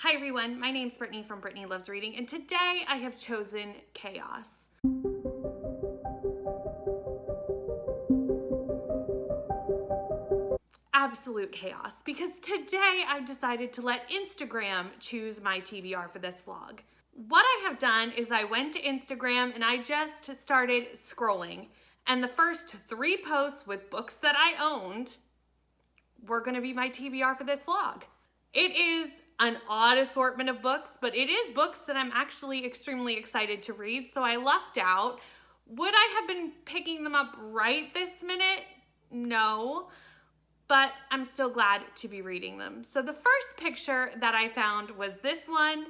Hi everyone, my name's Brittany from Brittany Loves Reading, and today I have chosen chaos. Absolute chaos, because today I've decided to let Instagram choose my TBR for this vlog. What I have done is I went to Instagram and I just started scrolling, and the first 3 posts with books that I owned were gonna be my TBR for this vlog. It is an odd assortment of books, but it is books that I'm actually extremely excited to read, so I lucked out. Would I have been picking them up right this minute? No, but I'm still glad to be reading them. So the first picture that I found was this one,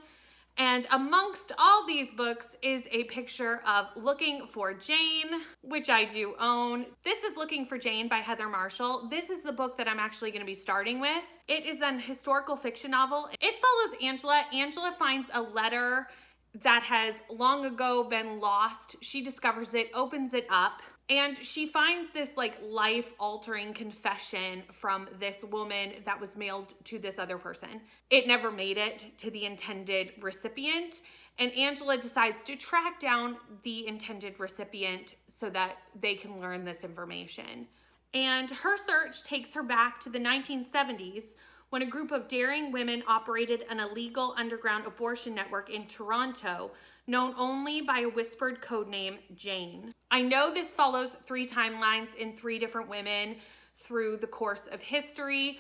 and amongst all these books is a picture of Looking for Jane, which I do own. This is Looking for Jane by Heather Marshall. This is the book that I'm actually going to be starting with. It is an historical fiction novel. It follows Angela. Angela finds a letter that has long ago been lost. She discovers it, opens it up, and she finds this life-altering confession from this woman that was mailed to this other person. It never made it to the intended recipient, and Angela decides to track down the intended recipient so that they can learn this information. And her search takes her back to the 1970s when a group of daring women operated an illegal underground abortion network in Toronto, known only by a whispered codename Jane. I know this follows 3 timelines in 3 different women through the course of history.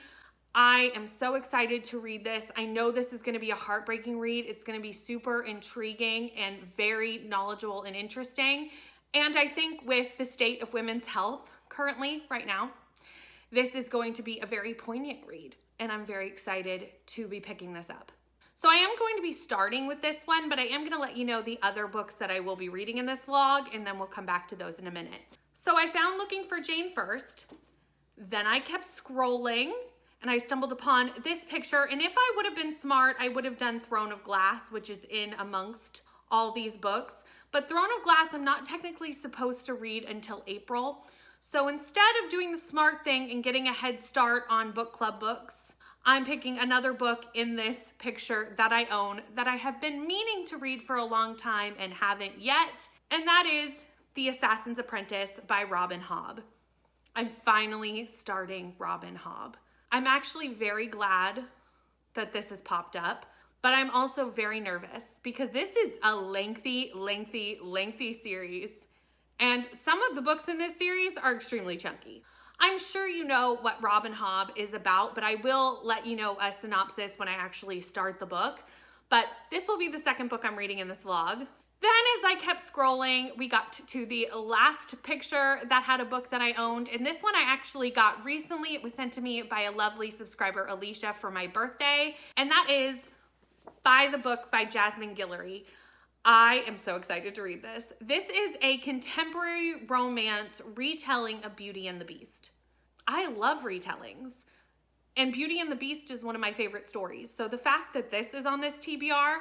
I am so excited to read this. I know this is going to be a heartbreaking read. It's going to be super intriguing and very knowledgeable and interesting. And I think with the state of women's health currently, right now, this is going to be a very poignant read, and I'm very excited to be picking this up. So I am going to be starting with this one, but I am going to let you know the other books that I will be reading in this vlog, and then we'll come back to those in a minute. So I found Looking for Jane first, then I kept scrolling, and I stumbled upon this picture, and if I would have been smart, I would have done Throne of Glass, which is in amongst all these books. But Throne of Glass, I'm not technically supposed to read until April. So instead of doing the smart thing and getting a head start on book club books, I'm picking another book in this picture that I own that I have been meaning to read for a long time and haven't yet, and that is The Assassin's Apprentice by Robin Hobb. I'm finally starting Robin Hobb. I'm actually very glad that this has popped up, but I'm also very nervous because this is a lengthy series. And some of the books in this series are extremely chunky. I'm sure you know what Robin Hobb is about, but I will let you know a synopsis when I actually start the book. But this will be the second book I'm reading in this vlog. Then as I kept scrolling, we got to the last picture that had a book that I owned. And this one I actually got recently. It was sent to me by a lovely subscriber, Alicia, for my birthday. And that is By the Book by Jasmine Guillory. I am so excited to read this. This is a contemporary romance retelling of Beauty and the Beast. I love retellings, and Beauty and the Beast is one of my favorite stories. So the fact that this is on this TBR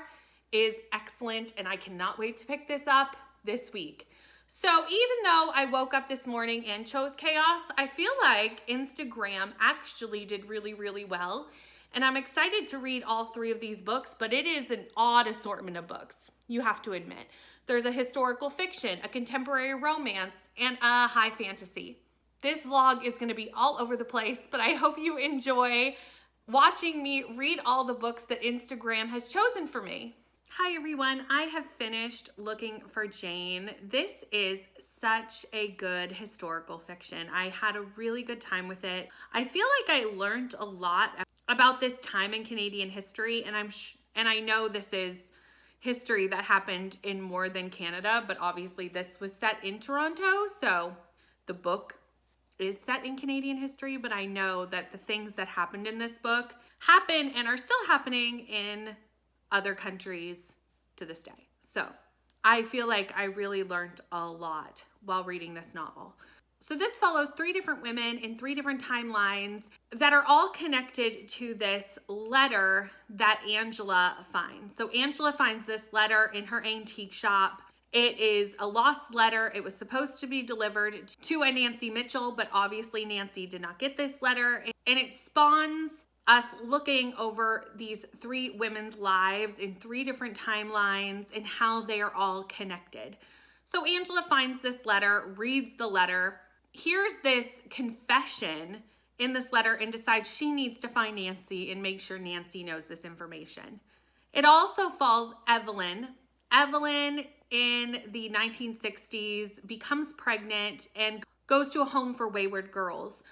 is excellent, and I cannot wait to pick this up this week. So even though I woke up this morning and chose chaos, I feel like Instagram actually did really well, and I'm excited to read all 3 of these books, but it is an odd assortment of books. You have to admit. There's a historical fiction, a contemporary romance, and a high fantasy. This vlog is going to be all over the place, but I hope you enjoy watching me read all the books that Instagram has chosen for me. Hi everyone, I have finished Looking for Jane. This is such a good historical fiction. I had a really good time with it. I feel like I learned a lot about this time in Canadian history, and I know this is history that happened in more than Canada, but obviously this was set in Toronto, so the book is set in Canadian history, but I know that the things that happened in this book happen and are still happening in other countries to this day. So I feel like I really learned a lot while reading this novel. So this follows 3 different women in 3 different timelines that are all connected to this letter that Angela finds. So Angela finds this letter in her antique shop. It is a lost letter. It was supposed to be delivered to a Nancy Mitchell, but obviously Nancy did not get this letter. And it spawns us looking over these three women's lives in three different timelines and how they are all connected. So Angela finds this letter, reads the letter, hears this confession in this letter, and decides she needs to find Nancy and make sure Nancy knows this information. It also follows Evelyn. Evelyn in the 1960s becomes pregnant and goes to a home for wayward girls.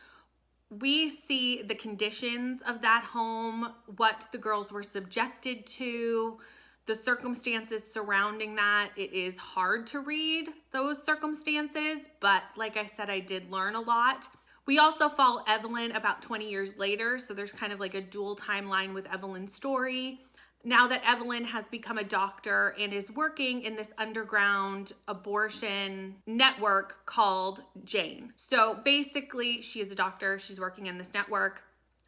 We see the conditions of that home, what the girls were subjected to, the circumstances surrounding that. It is hard to read those circumstances, but like I said, I did learn a lot. We also follow Evelyn about 20 years later, so there's kind of like a dual timeline with Evelyn's story. Now that Evelyn has become a doctor and is working in this underground abortion network called Jane. So basically, she is a doctor, she's working in this network,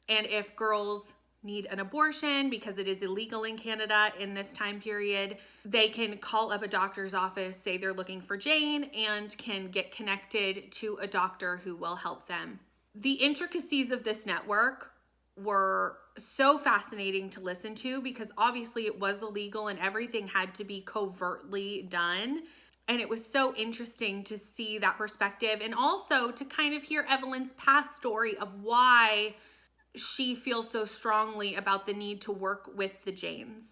and if girls need an abortion, because it is illegal in Canada in this time period, they can call up a doctor's office, say they're looking for Jane, and can get connected to a doctor who will help them. The intricacies of this network were so fascinating to listen to because obviously it was illegal and everything had to be covertly done. And it was so interesting to see that perspective and also to kind of hear Evelyn's past story of why she feels so strongly about the need to work with the Janes.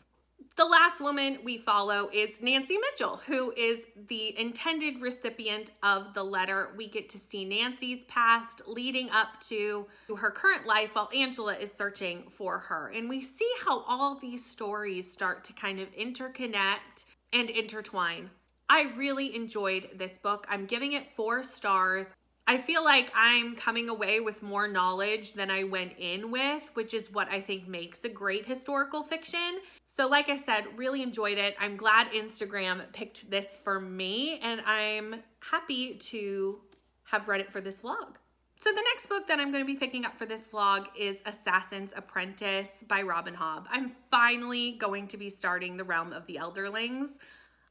The last woman we follow is Nancy Mitchell, who is the intended recipient of the letter. We get to see Nancy's past leading up to her current life while Angela is searching for her. And we see how all these stories start to kind of interconnect and intertwine. I really enjoyed this book. I'm giving it 4 stars. I feel like I'm coming away with more knowledge than I went in with, which is what I think makes a great historical fiction. So like I said, really enjoyed it. I'm glad Instagram picked this for me, and I'm happy to have read it for this vlog. So the next book that I'm going to be picking up for this vlog is Assassin's Apprentice by Robin Hobb. I'm finally going to be starting the Realm of the Elderlings.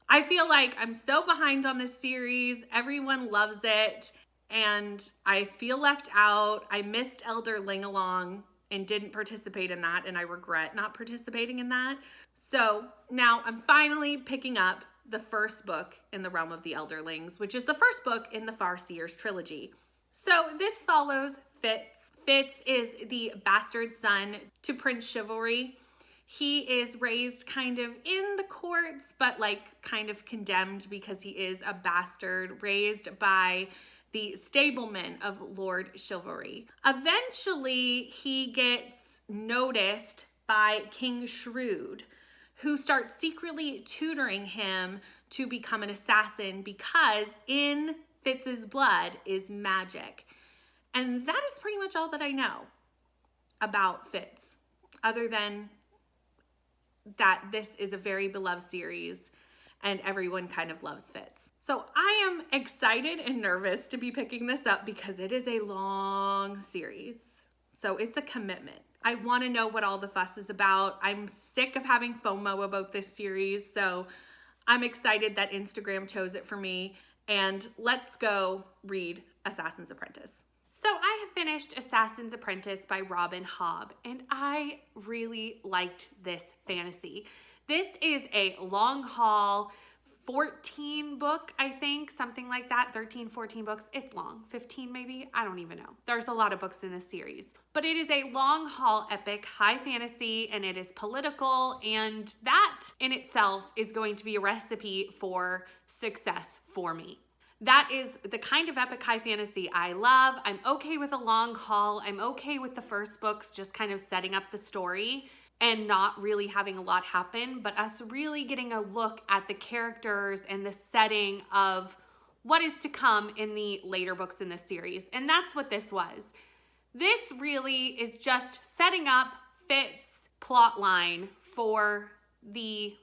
I feel like I'm so behind on this series. Everyone loves it. And I feel left out. I missed Elder Lingalong and didn't participate in that, and I regret not participating in that. So now I'm finally picking up the first book in the Realm of the Elderlings, which is the first book in the Farseers trilogy. So this follows Fitz. Fitz is the bastard son to Prince Chivalry. He is raised kind of in the courts, but like kind of condemned because he is a bastard, raised by the stableman of Lord Chivalry. Eventually, he gets noticed by King Shrewd, who starts secretly tutoring him to become an assassin because in Fitz's blood is magic. And that is pretty much all that I know about Fitz, other than that this is a very beloved series and everyone kind of loves Fitz. So I am excited and nervous to be picking this up because it is a long series. So it's a commitment. I want to know what all the fuss is about. I'm sick of having FOMO about this series. So I'm excited that Instagram chose it for me. And let's go read Assassin's Apprentice. So I have finished Assassin's Apprentice by Robin Hobb, and I really liked this fantasy. This is a long haul 14 book, I think, something like that, 13, 14 books. It's long, 15 maybe, I don't even know. There's a lot of books in this series, but it is a long haul epic, high fantasy, and it is political, and that in itself is going to be a recipe for success for me. That is the kind of epic high fantasy I love. I'm okay with a long haul. I'm okay with the first books just kind of setting up the story and not really having a lot happen, but us really getting a look at the characters and the setting of what is to come in the later books in this series. And that's what this was. This really is just setting up Fitz's plot line for the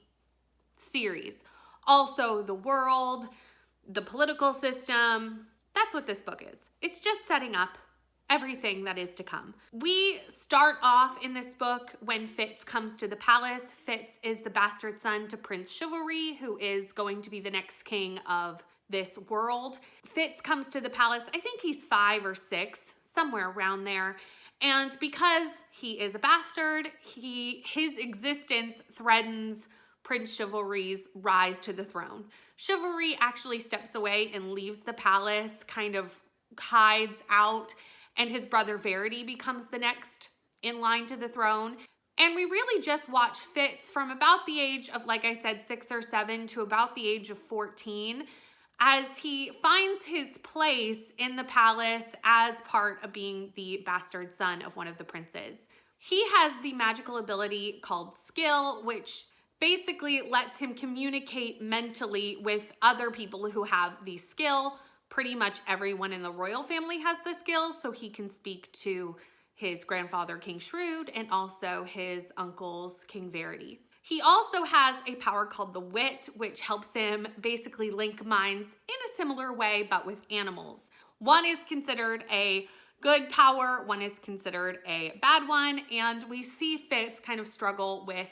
series. Also the world, the political system. That's what this book is. It's just setting up everything that is to come. We start off in this book when Fitz comes to the palace. Fitz is the bastard son to Prince Chivalry, who is going to be the next king of this world. Fitz comes to the palace. I think he's 5 or 6, somewhere around there. And because he is a bastard, his existence threatens Prince Chivalry's rise to the throne. Chivalry actually steps away and leaves the palace, kind of hides out, and his brother Verity becomes the next in line to the throne. And we really just watch Fitz from about the age of, like I said, 6 or 7 to about the age of 14 as he finds his place in the palace as part of being the bastard son of one of the princes. He has the magical ability called Skill, which basically lets him communicate mentally with other people who have the skill. Pretty much everyone in the royal family has the skill, so he can speak to his grandfather, King Shrewd, and also his uncles, King Verity. He also has a power called the Wit, which helps him basically link minds in a similar way, but with animals. One is considered a good power, one is considered a bad one, and we see Fitz kind of struggle with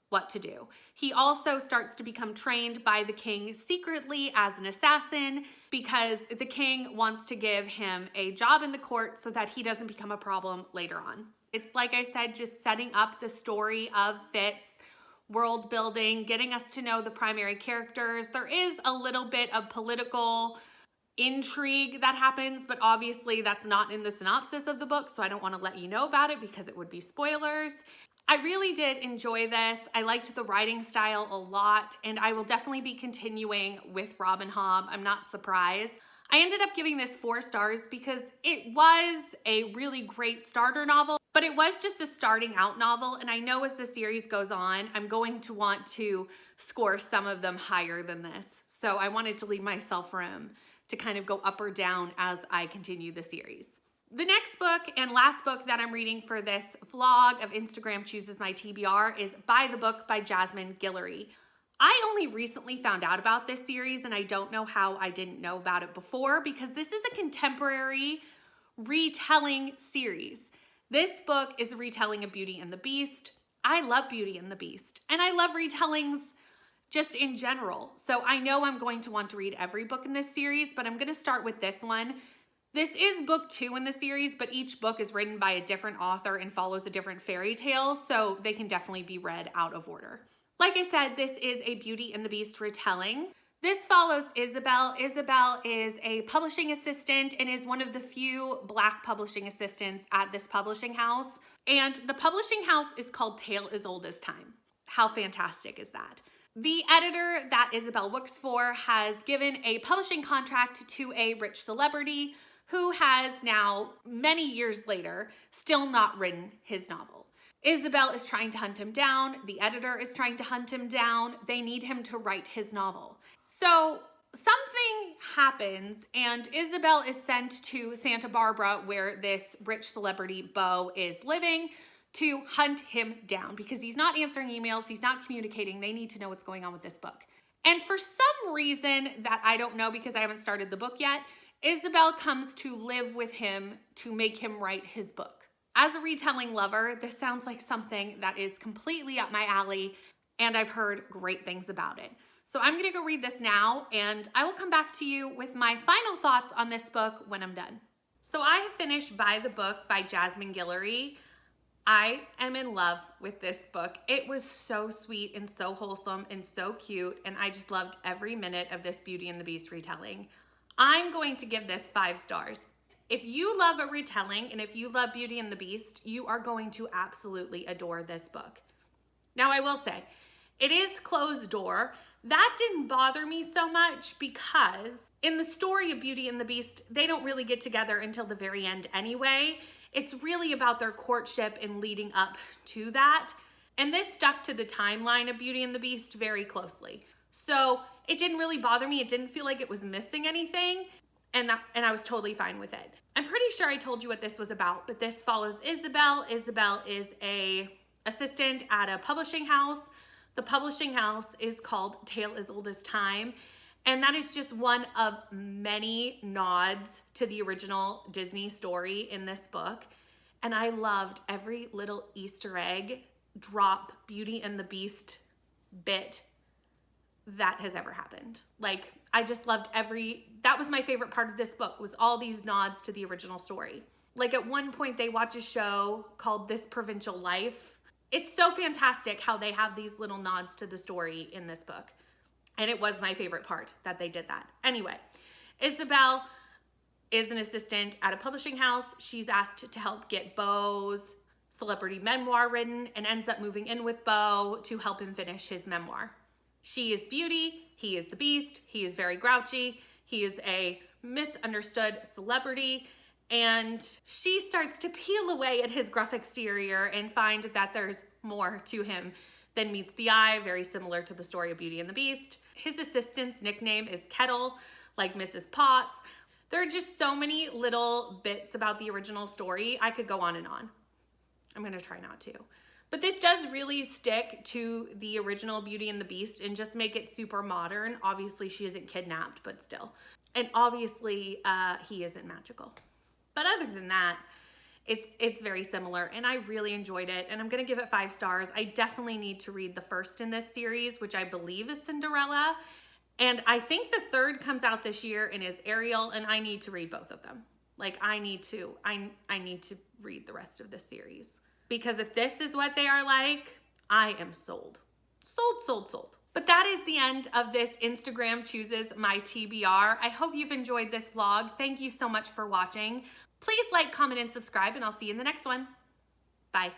what to do. He also starts to become trained by the king secretly as an assassin because the king wants to give him a job in the court so that he doesn't become a problem later on. It's, like I said, just setting up the story of Fitz, world building, getting us to know the primary characters. There is a little bit of political intrigue that happens, but obviously that's not in the synopsis of the book, so I don't want to let you know about it because it would be spoilers. I really did enjoy this. I liked the writing style a lot, and I will definitely be continuing with Robin Hobb. I'm not surprised. I ended up giving this 4 stars because it was a really great starter novel, but it was just a starting out novel, and I know as the series goes on, I'm going to want to score some of them higher than this. So I wanted to leave myself room to kind of go up or down as I continue the series. The next book and last book that I'm reading for this vlog of Instagram Chooses My TBR is By the Book by Jasmine Guillory. I only recently found out about this series, and I don't know how I didn't know about it before because this is a contemporary retelling series. This book is a retelling of Beauty and the Beast. I love Beauty and the Beast, and I love retellings just in general. So I know I'm going to want to read every book in this series, but I'm going to start with this one. This is book 2 in the series, but each book is written by a different author and follows a different fairy tale, so they can definitely be read out of order. Like I said, this is a Beauty and the Beast retelling. This follows Isabel. Isabel is a publishing assistant and is one of the few Black publishing assistants at this publishing house. And the publishing house is called Tale as Old as Time. How fantastic is that? The editor that Isabel works for has given a publishing contract to a rich celebrity who has now, many years later, still not written his novel. Isabel is trying to hunt him down. The editor is trying to hunt him down. They need him to write his novel. So something happens and Isabel is sent to Santa Barbara where this rich celebrity Beau is living to hunt him down because he's not answering emails, he's not communicating. They need to know what's going on with this book. And for some reason that I don't know because I haven't started the book yet, Isabel comes to live with him to make him write his book. As a retelling lover, this sounds like something that is completely up my alley, and I've heard great things about it. So I'm gonna go read this now, and I will come back to you with my final thoughts on this book when I'm done. So I have finished By the Book by Jasmine Guillory. I am in love with this book. It was so sweet and so wholesome and so cute, and I just loved every minute of this Beauty and the Beast retelling. I'm going to give this 5 stars. If you love a retelling and if you love Beauty and the Beast, you are going to absolutely adore this book. Now I will say, it is closed door. That didn't bother me so much because in the story of Beauty and the Beast, they don't really get together until the very end anyway. It's really about their courtship and leading up to that. And this stuck to the timeline of Beauty and the Beast very closely. So it didn't really bother me. It didn't feel like it was missing anything. And I was totally fine with it. I'm pretty sure I told you what this was about, but this follows Isabel. Isabel is a assistant at a publishing house. The publishing house is called Tale as Old as Time. And that is just one of many nods to the original Disney story in this book. And I loved every little Easter egg, drop, Beauty and the Beast bit that has ever happened. Like, I just loved that was my favorite part of this book, was all these nods to the original story. Like at one point they watch a show called This Provincial Life. It's so fantastic how they have these little nods to the story in this book. And it was my favorite part that they did that. Anyway, Isabel is an assistant at a publishing house. She's asked to help get Beau's celebrity memoir written and ends up moving in with Beau to help him finish his memoir. She is Beauty, he is the Beast, he is very grouchy, he is a misunderstood celebrity, and she starts to peel away at his gruff exterior and find that there's more to him than meets the eye, very similar to the story of Beauty and the Beast. His assistant's nickname is Kettle, like Mrs. Potts. There are just so many little bits about the original story. I could go on and on. I'm gonna try not to. But this does really stick to the original Beauty and the Beast and just make it super modern. Obviously, she isn't kidnapped, but still. And obviously, he isn't magical. But other than that, it's very similar, and I really enjoyed it, and I'm gonna give it 5 stars. I definitely need to read the first in this series, which I believe is Cinderella, and I think the third comes out this year and is Ariel, and I need to read both of them. Like, I need to read the rest of this series, because if this is what they are like, I am sold. Sold. But that is the end of this Instagram Chooses My TBR. I hope you've enjoyed this vlog. Thank you so much for watching. Please like, comment, and subscribe, and I'll see you in the next one. Bye.